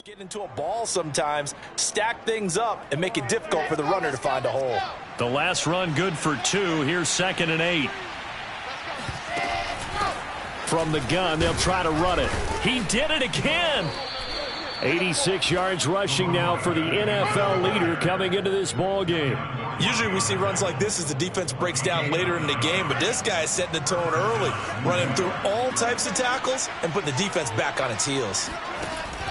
Get into a ball sometimes, stack things up, and make it difficult for the runner to find a hole. The last run good for 2. Here's 2nd and 8. From the gun, they'll try to run it. He did it again. 86 yards rushing now for the NFL leader coming into this ball game. Usually we see runs like this as the defense breaks down later in the game, but this guy is setting the tone early, running through all types of tackles and putting the defense back on its heels.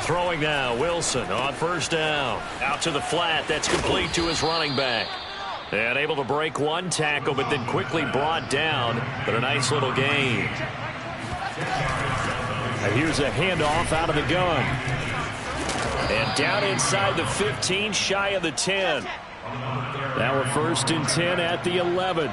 Throwing now, Wilson on 1st down. Out to the flat, that's complete to his running back. And able to break one tackle, but then quickly brought down, but a nice little gain. And here's a handoff out of the gun. And down inside the 15, shy of the 10. Now we're 1st and 10 at the 11.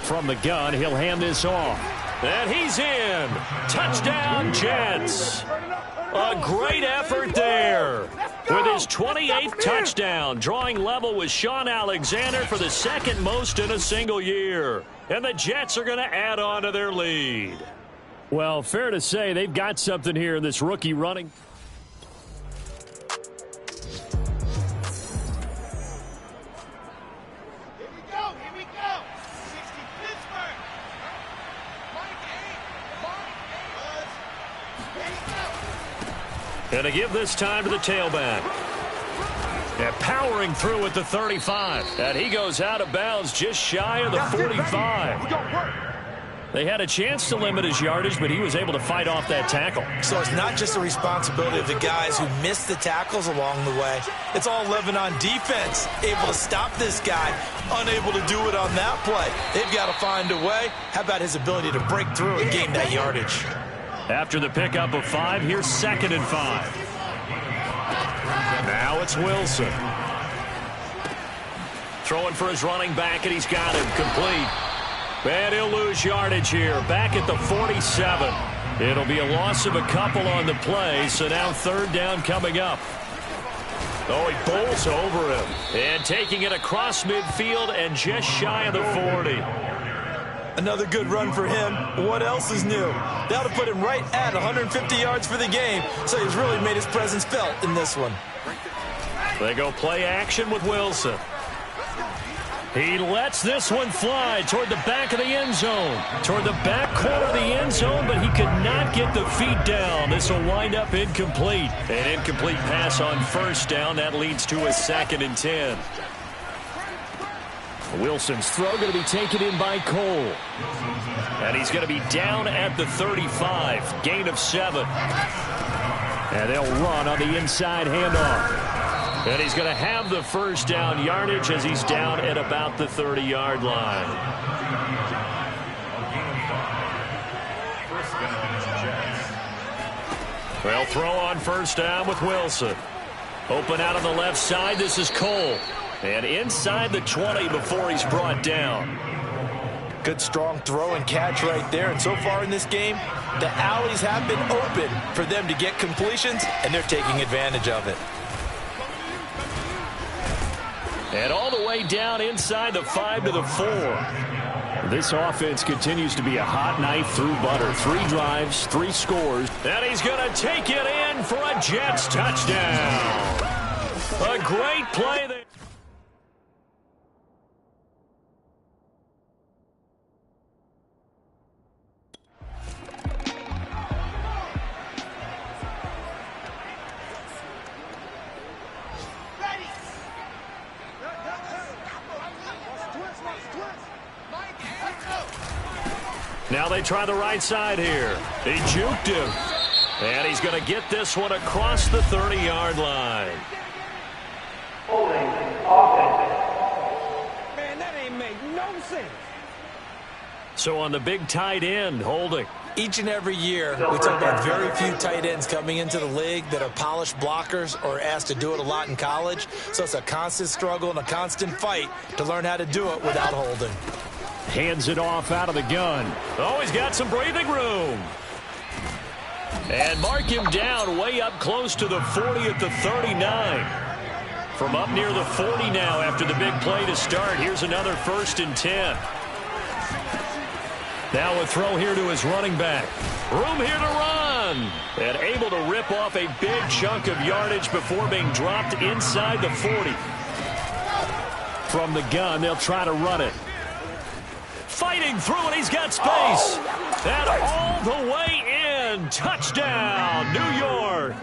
From the gun, he'll hand this off. And he's in. Touchdown, Jets. A great effort there. With his 28th touchdown, drawing level with Shaun Alexander for the 2nd most in a single year. And the Jets are going to add on to their lead. Well, fair to say they've got something here in this rookie running. And to give this time to the tailback. And powering through at the 35. And he goes out of bounds just shy of the 45. They had a chance to limit his yardage, but he was able to fight off that tackle. So it's not just the responsibility of the guys who missed the tackles along the way. It's all living on defense. Able to stop this guy, unable to do it on that play. They've got to find a way. How about his ability to break through and gain that yardage? After the pickup of 5, here's 2nd and 5. Now it's Wilson. Throwing for his running back, and he's got him complete. And he'll lose yardage here, back at the 47. It'll be a loss of a couple on the play, so now 3rd down coming up. Oh, he bowls over him. And taking it across midfield and just shy of the 40. Another good run for him. What else is new? That'll put him right at 150 yards for the game, so he's really made his presence felt in this one. They go play action with Wilson. He lets this one fly toward the back of the end zone. Toward the back corner of the end zone, but he could not get the feet down. This will wind up incomplete. An incomplete pass on 1st down. That leads to a 2nd and 10. Wilson's throw going to be taken in by Cole. And he's going to be down at the 35. Gain of 7. And they'll run on the inside handoff. And he's going to have the 1st down yardage as he's down at about the 30-yard line. They'll throw on 1st down with Wilson. Open out on the left side. This is Cole. And inside the 20 before he's brought down. Good strong throw and catch right there. And so far in this game, the alleys have been open for them to get completions, and they're taking advantage of it. And all the way down inside the 5 to the 4. This offense continues to be a hot knife through butter. 3 drives, 3 scores. And he's going to take it in for a Jets touchdown. A great play there. Now they try the right side here. He juked him. And he's going to get this one across the 30-yard line. Holding offense. Man, that ain't make no sense. So on the big tight end, holding. Each and every year, we talk about very few tight ends coming into the league that are polished blockers or asked to do it a lot in college. So it's a constant struggle and a constant fight to learn how to do it without holding. Hands it off out of the gun. Oh, he's got some breathing room. And mark him down way up close to the 40 at the 39. From up near the 40 now after the big play to start. Here's another 1st and 10. Now a throw here to his running back. Room here to run. gun. And able to rip off a big chunk of yardage before being dropped inside the 40. From the gun, they'll try to run it. Fighting through, and he's got space. And all the way in. Touchdown, New York.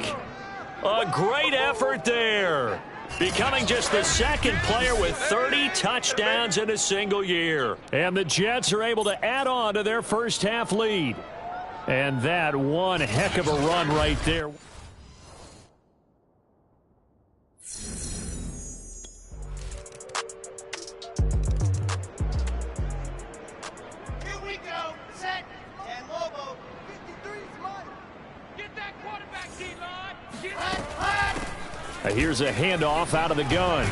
A great effort there. Becoming just the second player with 30 touchdowns in a single year. And the Jets are able to add on to their first half lead. And that one heck of a run right there. Here we go. Set. And Lobo. 53's mine. Get that quarterback, D-line. Get that. Here's a handoff out of the gun.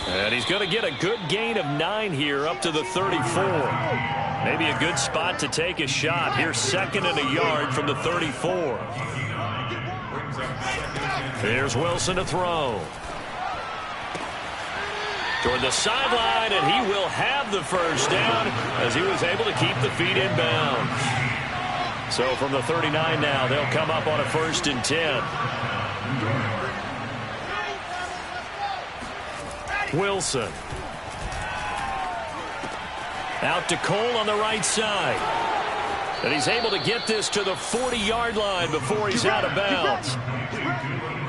And he's going to get a good gain of 9 here up to the 34. Maybe a good spot to take a shot. Here's 2nd and a yard from the 34. Here's Wilson to throw. Toward the sideline, and he will have the first down as he was able to keep the feet in bounds. So from the 39 now, they'll come up on a 1st and 10. Wilson. Out to Cole on the right side. And he's able to get this to the 40-yard line before he's out of bounds.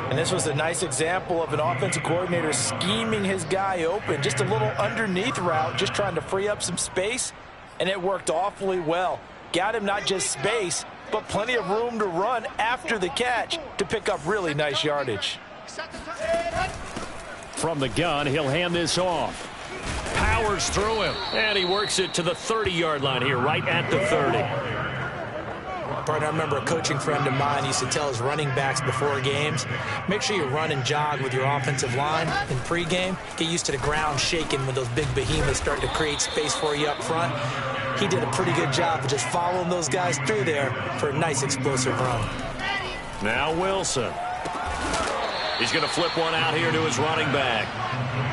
And this was a nice example of an offensive coordinator scheming his guy open. Just a little underneath route, just trying to free up some space. And it worked awfully well. Got him not just space, but plenty of room to run after the catch to pick up really nice yardage. From the gun, he'll hand this off. Powers through him, and he works it to the 30-yard line here, right at the 30. Partner, I remember a coaching friend of mine used to tell his running backs before games, make sure you run and jog with your offensive line in pregame. Get used to the ground shaking when those big behemoths start to create space for you up front. He did a pretty good job of just following those guys through there for a nice explosive run. Now Wilson. He's going to flip one out here to his running back.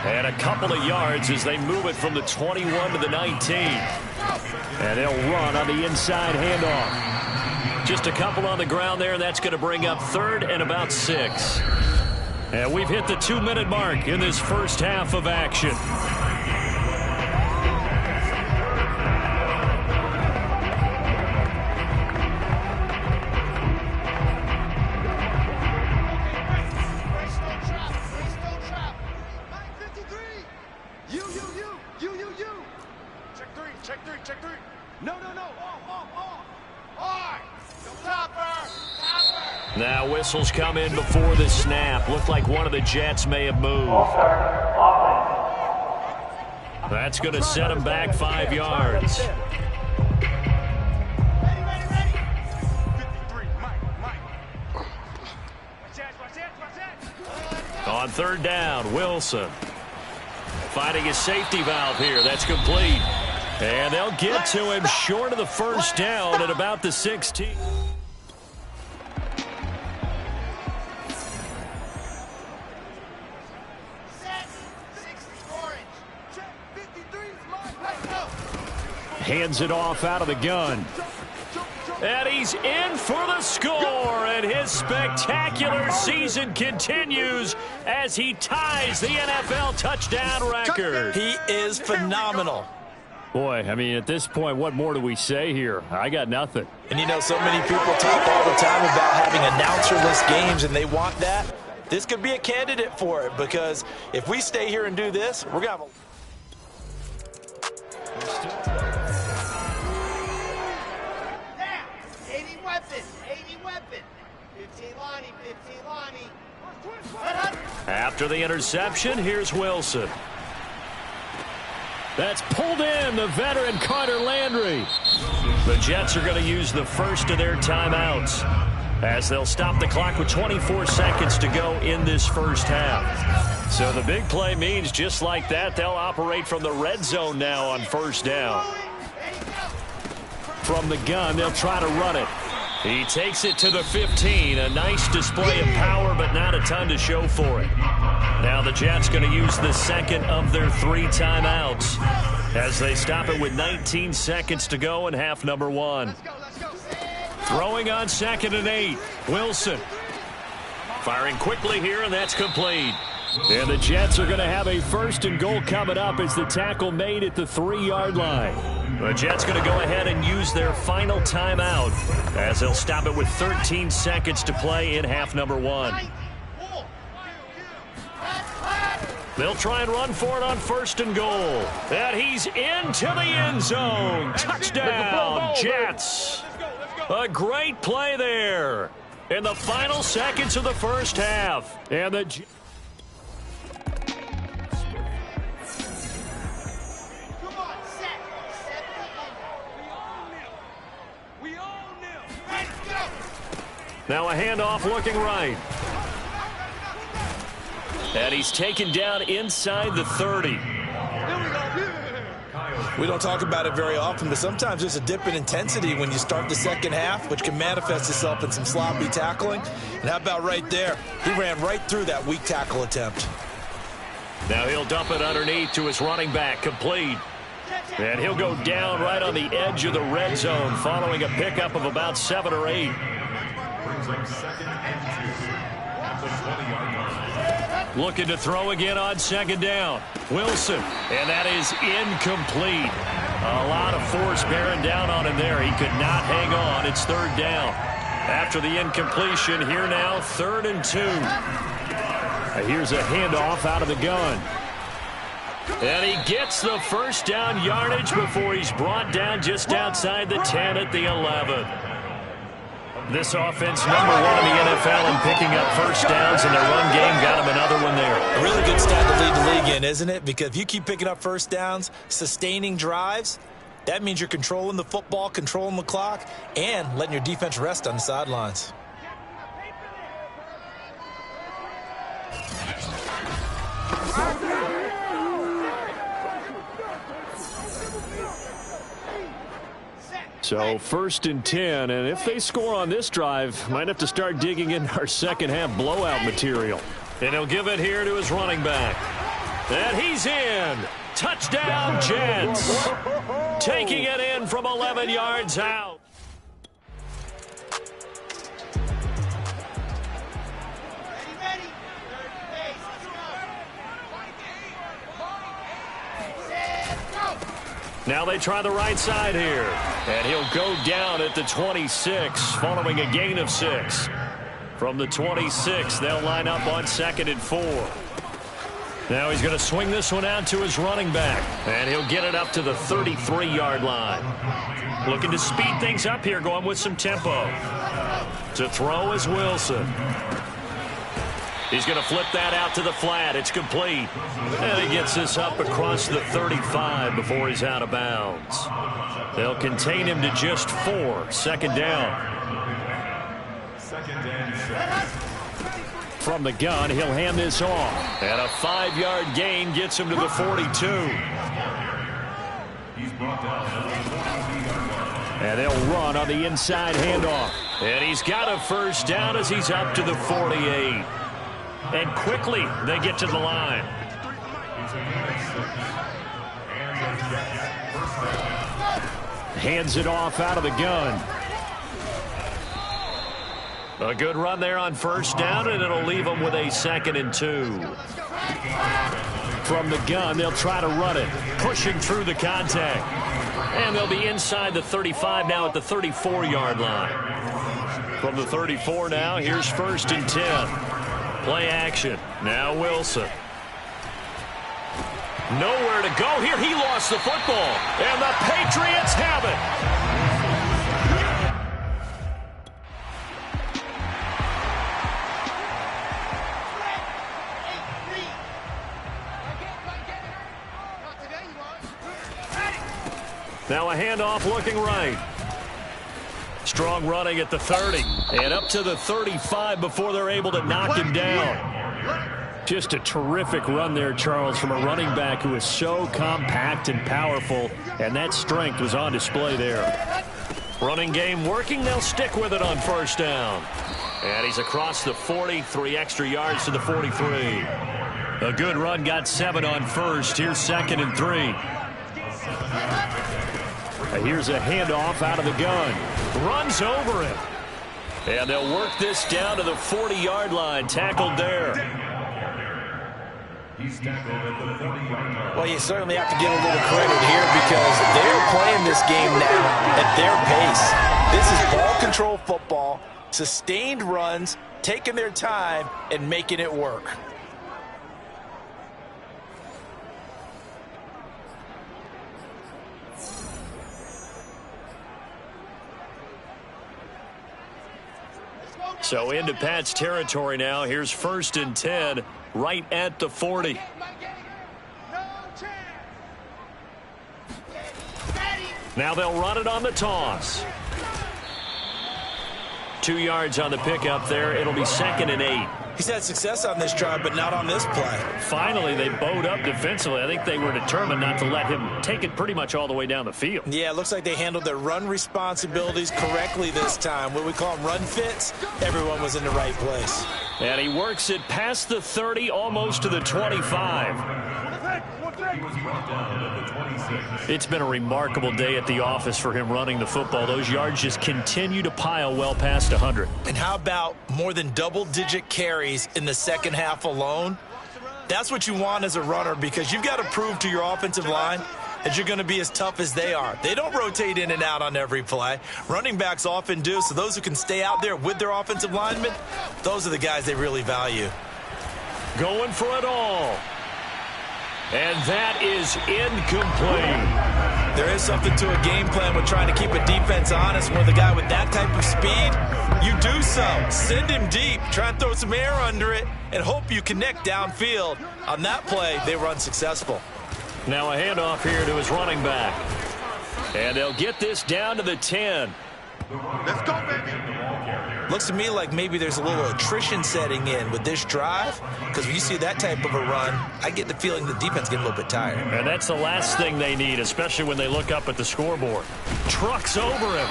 And a couple of yards as they move it from the 21 to the 19. And they'll run on the inside handoff. Just a couple on the ground there, and that's going to bring up 3rd and about 6. And we've hit the 2-minute mark in this first half of action. Now whistles come in before the snap. Looked like one of the Jets may have moved. That's going to set him back 5 yards. On 3rd down, Wilson. Finding his safety valve here. That's complete. And they'll get to him short of the first down at about the 16. Hands it off out of the gun. And he's in for the score, and his spectacular season continues as he ties the NFL touchdown record. He is phenomenal. Boy, I mean, at this point, what more do we say here? I got nothing. And you know, so many people talk all the time about having announcer-less games, and they want that. This could be a candidate for it, because if we stay here and do this, we're going to have a... After the interception, here's Wilson. That's pulled in, the veteran Carter Landry. The Jets are going to use the first of their timeouts as they'll stop the clock with 24 seconds to go in this first half. So the big play means just like that, they'll operate from the red zone now on 1st down. From the gun, they'll try to run it. He takes it to the 15. A nice display of power, but not a ton to show for it. Now the Jets going to use the second of their 3 timeouts as they stop it with 19 seconds to go in half number 1. Throwing on 2nd and 8. Wilson. Firing quickly here, and that's complete. And the Jets are going to have a 1st and goal coming up as the tackle made at the 3-yard line. The Jets going to go ahead and use their final timeout as they'll stop it with 13 seconds to play in half number 1. They'll try and run for it on 1st and goal. And he's into the end zone. Touchdown, Jets. A great play there in the final seconds of the first half. And the now a handoff looking right. And he's taken down inside the 30. We don't talk about it very often, but sometimes there's a dip in intensity when you start the second half, which can manifest itself in some sloppy tackling. And how about right there? He ran right through that weak tackle attempt. Now he'll dump it underneath to his running back, complete. And he'll go down right on the edge of the red zone following a pickup of about 7 or 8. Looking to throw again on 2nd down. Wilson, and that is incomplete. A lot of force bearing down on him there. He could not hang on. It's 3rd down. After the incompletion, here now, 3rd and 2. Here's a handoff out of the gun. And he gets the 1st down yardage before he's brought down just outside the 10 at the 11. This offense, #1 in the NFL in picking up 1st downs, and their run game got him another one there. A really good stat to lead the league in, isn't it? Because if you keep picking up 1st downs, sustaining drives, that means you're controlling the football, controlling the clock, and letting your defense rest on the sidelines. So 1st and 10, and if they score on this drive, might have to start digging in our second half blowout material. And he'll give it here to his running back. And he's in. Touchdown, Jets. Taking it in from 11 yards out. Now they try the right side here. And he'll go down at the 26 following a gain of 6. From the 26, they'll line up on 2nd and 4. Now he's going to swing this one out to his running back. And he'll get it up to the 33-yard line. Looking to speed things up here, going with some tempo. To throw is Wilson. He's going to flip that out to the flat. It's complete. And he gets this up across the 35 before he's out of bounds. They'll contain him to just 4. 2nd down. From the gun, he'll hand this off. And a 5-yard gain gets him to the 42. And they'll run on the inside handoff. And he's got a 1st down as he's up to the 48. And quickly, they get to the line. Hands it off out of the gun. A good run there on 1st down, and it'll leave them with a 2nd and 2. From the gun, they'll try to run it, pushing through the contact. And they'll be inside the 35 now at the 34-yard line. From the 34 now, here's 1st and 10. Play action. Now Wilson. Nowhere to go here. He lost the football. And the Patriots have it. Now a handoff looking right. Strong running at the 30 and up to the 35 before they're able to knock him down. Just a terrific run there, Charles, from a running back who is so compact and powerful, and that strength was on display there. Running game working. They'll stick with it on 1st down. And he's across the 40, 3 extra yards to the 43. A good run, got 7 on 1st. Here's 2nd and 3. Here's a handoff out of the gun. Runs over him. And they'll work this down to the 40-yard line. Tackled there. He's tackled at the 40-yard line. Well, you certainly have to give a little credit here because they're playing this game now at their pace. This is ball control football, sustained runs, taking their time, and making it work. So into Pat's territory now. Here's 1st and 10 right at the 40. Now they'll run it on the toss. 2 yards on the pickup there. It'll be 2nd and 8. He's had success on this drive, but not on this play. Finally, they bowed up defensively. I think they were determined not to let him take it pretty much all the way down the field. Yeah, it looks like they handled their run responsibilities correctly this time. What we call them run fits, everyone was in the right place. And he works it past the 30, almost to the 25. It's been a remarkable day at the office for him running the football. Those yards just continue to pile well past 100. And how about more than double-digit carries in the second half alone? That's what you want as a runner because you've got to prove to your offensive line that you're going to be as tough as they are. They don't rotate in and out on every play. Running backs often do, so those who can stay out there with their offensive linemen, those are the guys they really value. Going for it all. And that is incomplete. There is something to a game plan with trying to keep a defense honest. With a guy with that type of speed, you do so. Send him deep, try and throw some air under it, and hope you connect downfield. On that play, they were unsuccessful. Now a handoff here to his running back. And they'll get this down to the 10. Let's go, baby. Looks to me like maybe there's a little attrition setting in with this drive, because when you see that type of a run, I get the feeling the defense getting a little bit tired. And that's the last thing they need, especially when they look up at the scoreboard. Trucks over him.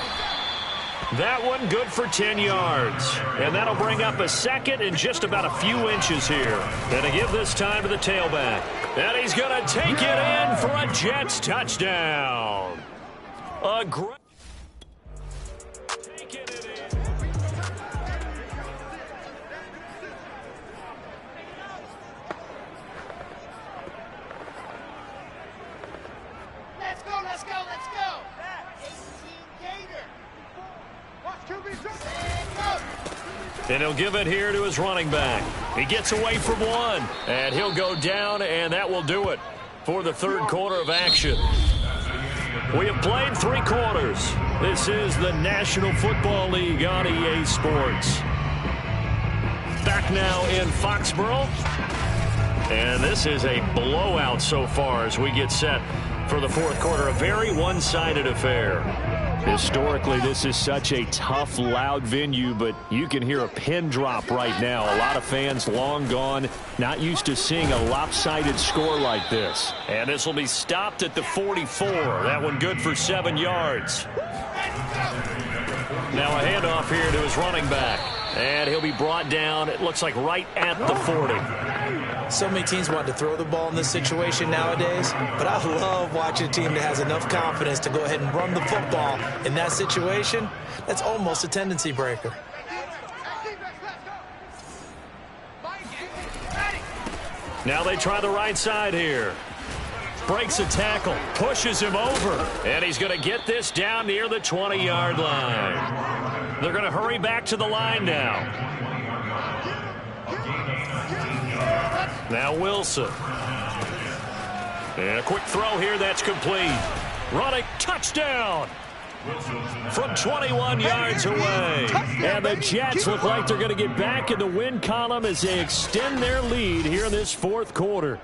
That one good for 10 yards. And that'll bring up a 2nd and just about a few inches here. And to give this time to the tailback. And he's going to take it in for a Jets touchdown. A great... Let's go. And he'll give it here to his running back. He gets away from one, and he'll go down, and that will do it for the 3rd quarter of action. We have played 3 quarters. This is the National Football League on EA Sports. Back now in Foxborough. And this is a blowout so far as we get set for the 4th quarter. A very one-sided affair. Historically, this is such a tough, loud venue, but you can hear a pin drop right now. A lot of fans long gone, not used to seeing a lopsided score like this. And this will be stopped at the 44. That one good for 7 yards. Now a handoff here to his running back. And he'll be brought down, it looks like right at the 40. So many teams want to throw the ball in this situation nowadays, but I love watching a team that has enough confidence to go ahead and run the football in that situation. That's almost a tendency breaker. Now they try the right side here. Breaks a tackle, pushes him over, and he's going to get this down near the 20-yard line. They're going to hurry back to the line now. Now Wilson. And a quick throw here, that's complete. Running, touchdown! From 21 yards away. And the Jets look like they're going to get back in the win column as they extend their lead here in this 4th quarter.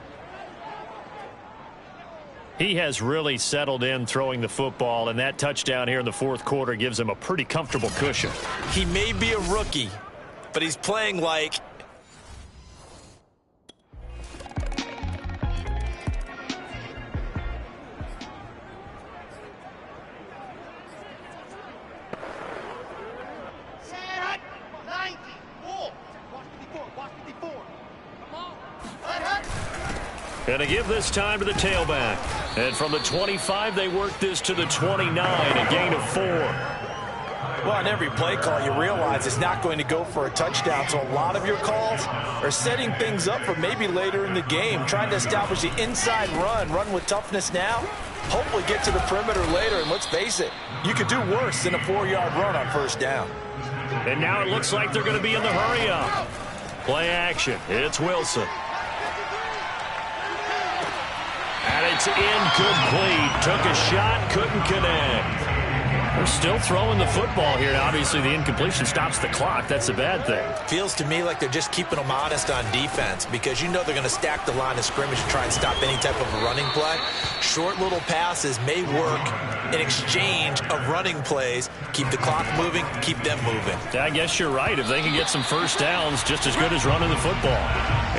He has really settled in throwing the football, and that touchdown here in the 4th quarter gives him a pretty comfortable cushion. He may be a rookie, but he's playing like... And to give this time to the tailback. And from the 25, they work this to the 29, a gain of 4. Well, on every play call, you realize it's not going to go for a touchdown, so a lot of your calls are setting things up for maybe later in the game, trying to establish the inside run with toughness now, hopefully get to the perimeter later, and let's face it, you could do worse than a 4-yard run on first down. And now it looks like they're going to be in the hurry up. Play action. It's Wilson. And it's incomplete. Took a shot, couldn't connect. They're still throwing the football here. Now, obviously, the incompletion stops the clock. That's a bad thing. Feels to me like they're just keeping them honest on defense because you know they're going to stack the line of scrimmage and try and stop any type of a running play. Short little passes may work in exchange of running plays. Keep the clock moving, keep them moving. I guess you're right. If they can get some first downs, just as good as running the football.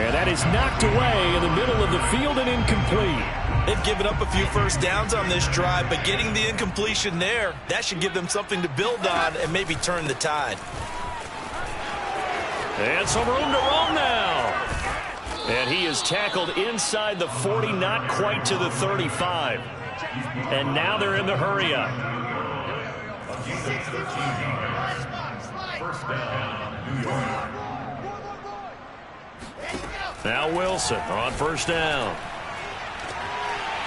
And that is knocked away in the middle of the field and incomplete. They've given up a few first downs on this drive, but getting the incompletion there, that should give them something to build on and maybe turn the tide. And some room to roam now. And he is tackled inside the 40, not quite to the 35. And now they're in the hurry up. First down, New York. Now Wilson on first down.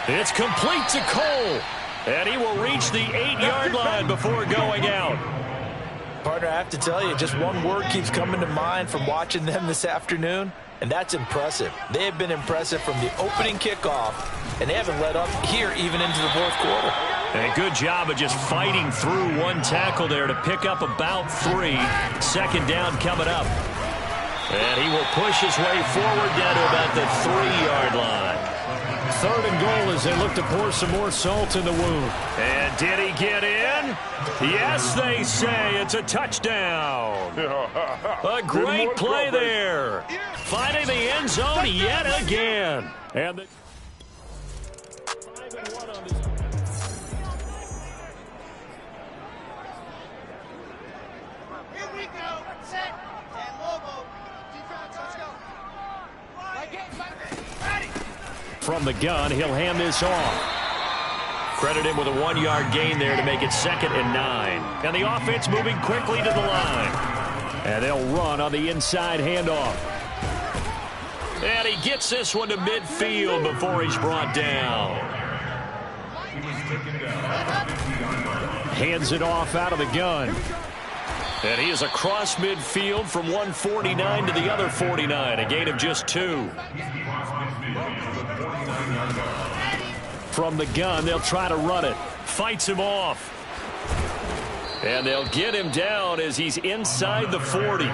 It's complete to Cole. And he will reach the 8-yard line before going out. Partner, I have to tell you, just one word keeps coming to mind from watching them this afternoon, and that's impressive. They have been impressive from the opening kickoff, and they haven't let up here even into the fourth quarter. And a good job of just fighting through one tackle there to pick up about 3. Second down coming up. And he will push his way forward down to about the 3-yard line. Third and goal as they look to pour some more salt in the wound. And did he get in? Yes, they say. It's a touchdown. A great play there. Finding the end zone yet again. And the 5-1 on this. Here we go. Set. And Lobo. Defense, let's go. Ready. From the gun, he'll hand this off. Credit him with a 1-yard gain there to make it 2nd and 9. And the offense moving quickly to the line. And they'll run on the inside handoff. And he gets this one to midfield before he's brought down. Hands it off out of the gun. And he is across midfield from 149 to the other 49, a gain of just 2. From the gun, they'll try to run it. Fights him off. And they'll get him down as he's inside the 40.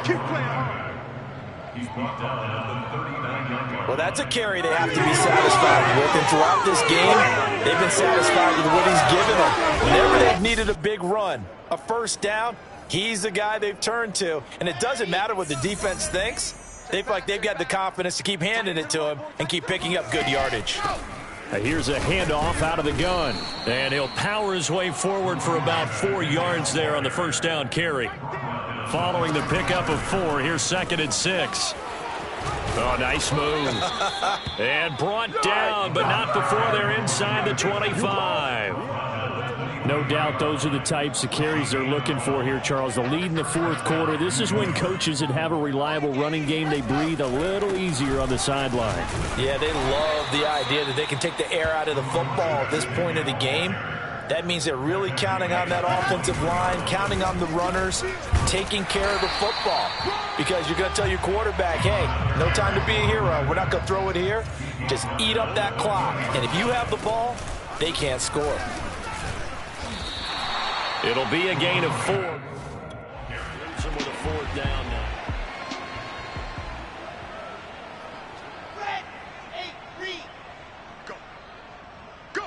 Well, that's a carry they have to be satisfied with. And throughout this game, they've been satisfied with what he's given them. Whenever they've needed a big run, a first down, he's the guy they've turned to. And it doesn't matter what the defense thinks. They feel like they've got the confidence to keep handing it to him and keep picking up good yardage. Here's a handoff out of the gun. And he'll power his way forward for about 4 yards there on the first down carry. Following the pickup of 4, here's 2nd and 6. Oh, nice move. And brought down, but not before they're inside the 25. No doubt those are the types of carries they're looking for here, Charles. The lead in the fourth quarter. This is when coaches that have a reliable running game, they breathe a little easier on the sideline. Yeah, they love the idea that they can take the air out of the football at this point of the game. That means they're really counting on that offensive line, counting on the runners, taking care of the football. Because you're going to tell your quarterback, hey, no time to be a hero. We're not going to throw it here. Just eat up that clock. And if you have the ball, they can't score. It'll be a gain of 4. Wilson with a 4th down now. Red. 8. Read. Go. Go.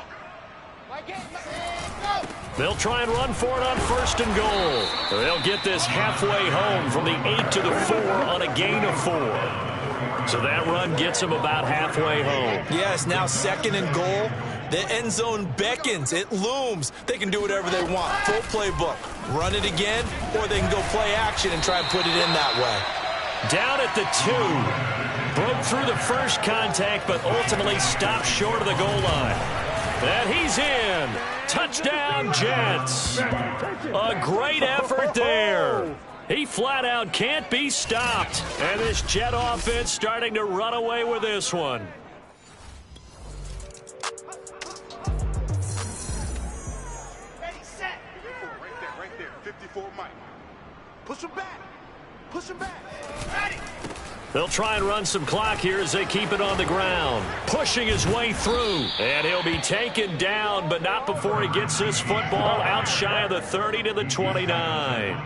Go. They'll try and run for it on 1st and goal. They'll get this halfway home from the 8 to the 4 on a gain of 4. So that run gets them about halfway home. Yes, now 2nd and goal. The end zone beckons. It looms. They can do whatever they want. Full playbook. Run it again, or they can go play action and try and put it in that way. Down at the 2. Broke through the first contact, but ultimately stopped short of the goal line. And he's in. Touchdown, Jets. A great effort there. He flat out can't be stopped. And this Jet offense starting to run away with this one. Ready, set. Right there. 54 Mike. Push him back. Push him back. Ready. They'll try and run some clock here as they keep it on the ground. Pushing his way through. And he'll be taken down, but not before he gets this football out shy of the 30 to the 29.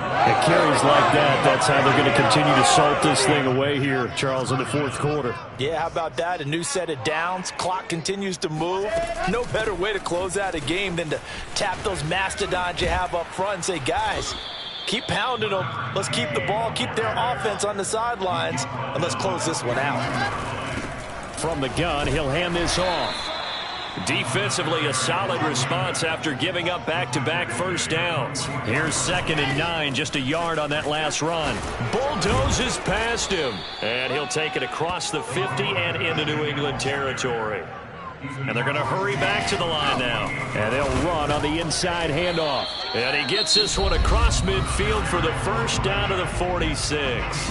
At carries like that, that's how they're going to continue to salt this thing away here, Charles, in the fourth quarter. Yeah, how about that? A new set of downs. Clock continues to move. No better way to close out a game than to tap those mastodons you have up front and say, guys, keep pounding them. Let's keep the ball, keep their offense on the sidelines, and let's close this one out. From the gun, he'll hand this off. Defensively, a solid response after giving up back-to-back first downs. Here's 2nd and 9, just a yard on that last run. Bulldozes past him, and he'll take it across the 50 and into New England territory. And they're going to hurry back to the line now. And they'll run on the inside handoff. And he gets this one across midfield for the first down to the 46.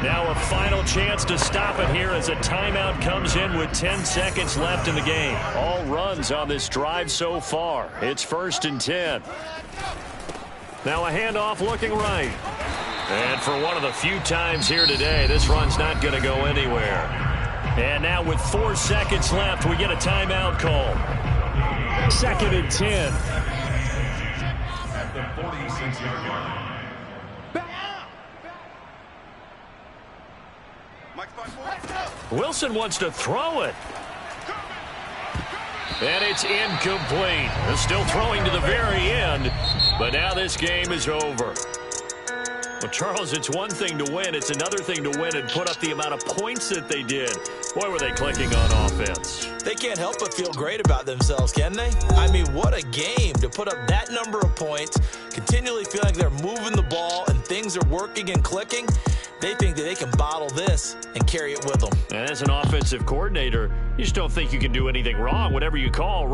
Now a final chance to stop it here as a timeout comes in with 10 seconds left in the game. All runs on this drive so far. It's 1st and 10. Now a handoff looking right. And for one of the few times here today, this run's not going to go anywhere. And now with 4 seconds left, we get a timeout call. 2nd and 10. At the 46-yard line. Wilson wants to throw it. And it's incomplete. They're still throwing to the very end. But now this game is over. Well, Charles, it's one thing to win. It's another thing to win and put up the amount of points that they did. Boy, were they clicking on offense. They can't help but feel great about themselves, can they? I mean, what a game to put up that number of points, continually feel like they're moving the ball and things are working and clicking. They think that they can bottle this and carry it with them. And as an offensive coordinator, you just don't think you can do anything wrong. Whatever you call, run.